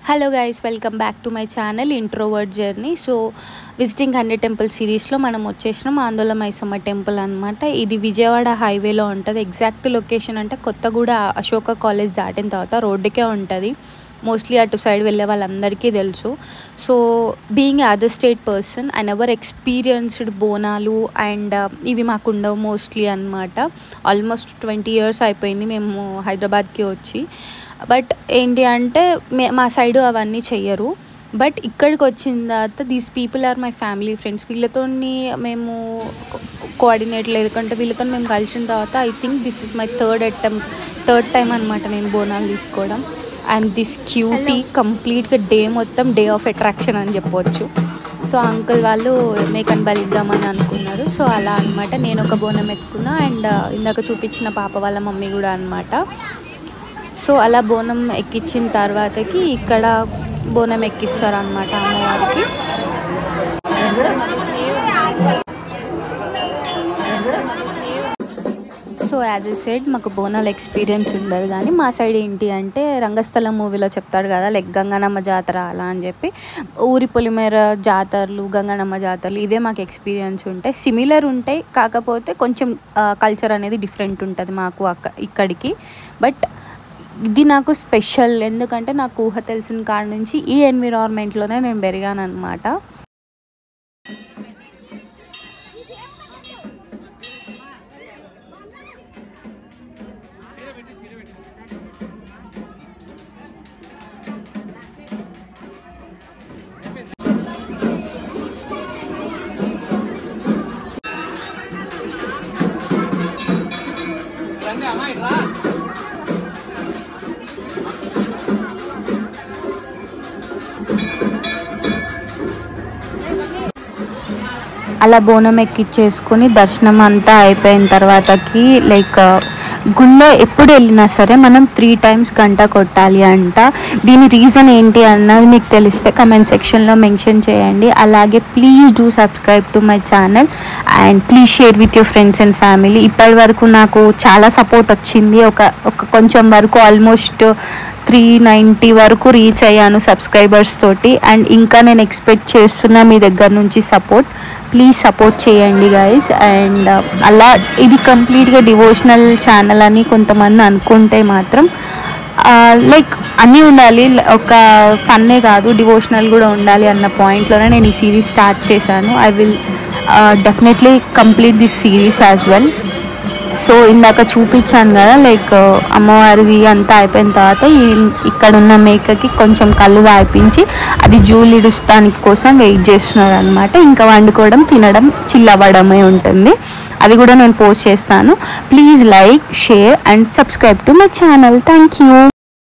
Hello guys, welcome back to my channel introvert journey. So visiting 100 temple సిరీస్లో మనం వచ్చేసినాం ఆందోళన మైసమ్మ టెంపుల్ అనమాట. ఇది విజయవాడ హైవేలో ఉంటుంది. ఎగ్జాక్ట్ లొకేషన్ అంటే కొత్తగూడ అశోక కాలేజ్ దాటిన తర్వాత రోడ్డుకే ఉంటుంది. మోస్ట్లీ అటు సైడ్ వెళ్ళే వాళ్ళందరికీ తెలుసు. So being other state person I never experienced Bonalu and ఇవి మాకు ఉండవు మోస్ట్లీ అనమాట. ఆల్మోస్ట్ 20 years అయిపోయింది మేము హైదరాబాద్కి వచ్చి. బట్ ఏంటి అంటే మా సైడు అవన్నీ చెయ్యరు. బట్ ఇక్కడికి వచ్చిన తర్వాత these people are my family friends. వీళ్ళతో మేము కోఆర్డినేట్ లేదు కంటే వీళ్ళతో మేము కలిసిన తర్వాత I think this is my third time అనమాట నేను బోనాలు తీసుకోవడం. అండ్ దిస్ క్యూటీ కంప్లీట్గా మొత్తం డే ఆఫ్ అట్రాక్షన్ అని చెప్పవచ్చు. సో అంకుల్ వాళ్ళు మేకని బలిద్దామని అనుకున్నారు. సో అలా అనమాట నేను ఒక బోనం ఎత్తుకున్నా అండ్ ఇందాక చూపించిన పాప వాళ్ళ మమ్మీ కూడా అనమాట. సో అలా బోనం ఎక్కించిన తర్వాతకి ఇక్కడ బోనం ఎక్కిస్తారు అనమాట అమ్మవారికి. సో యాజ్ ఎ సెడ్ మాకు బోనాల ఎక్స్పీరియన్స్ ఉండదు, కానీ మా సైడ్ ఏంటి అంటే రంగస్థలం మూవీలో చెప్తాడు కదా లైక్ గంగనమ్మ జాతర అలా అని చెప్పి ఊరి పొలిమేర జాతరలు గంగనమ్మ జాతరలు ఇవే మాకు ఎక్స్పీరియన్స్ ఉంటాయి. సిమిలర్ ఉంటాయి, కాకపోతే కొంచెం కల్చర్ అనేది డిఫరెంట్ ఉంటుంది మాకు ఇక్కడికి. బట్ ఇది నాకు స్పెషల్, ఎందుకంటే నాకు ఊహ తెలిసిన కాడ నుంచి ఈ ఎన్విరాన్మెంట్లోనే నేను పెరిగాను అనమాట. అలా బోనం ఎక్కిచ్చేసుకుని దర్శనం అంతా అయిపోయిన తర్వాతకి లైక్ గుళ్ళో ఎప్పుడు వెళ్ళినా సరే మనం 3 times గంట కొట్టాలి అంట. దీని రీజన్ ఏంటి అన్నది మీకు తెలిస్తే కమెంట్ సెక్షన్లో మెన్షన్ చేయండి. అలాగే please do subscribe to my channel and please share with your friends and family. ఇప్పటి వరకు నాకు చాలా సపోర్ట్ వచ్చింది. ఒక కొంచెం వరకు ఆల్మోస్ట్ 390 వరకు రీచ్ అయ్యాను సబ్స్క్రైబర్స్ తోటి. అండ్ ఇంకా నేను ఎక్స్పెక్ట్ చేస్తున్నా మీ దగ్గర నుంచి సపోర్ట్. ప్లీజ్ సపోర్ట్ చేయండి గైస్. అండ్ అలా ఇది కంప్లీట్గా డివోషనల్ ఛానల్ అని కొంతమంది అనుకుంటే మాత్రం లైక్ అన్నీ ఉండాలి, ఒక ఫన్నే కాదు డివోషనల్ కూడా ఉండాలి అన్న పాయింట్లోనే నేను ఈ సిరీస్ స్టార్ట్ చేశాను. I will definitely complete this series as well. So ఇందాక చూపించాను కదా లైక్ అమ్మవారిది అంతా అయిపోయిన తర్వాత ఇక్కడున్న మేకకి కొంచెం కళ్ళు తాపించి అది జూలిడుస్తానికి కోసం వెయిట్ చేస్తున్నారు అనమాట. ఇంకా వండుకోవడం తినడం చిల్లవ్వడమే ఉంటుంది. అది కూడా నేను పోస్ట్ చేస్తాను. Please like share and subscribe to my channel. Thank you.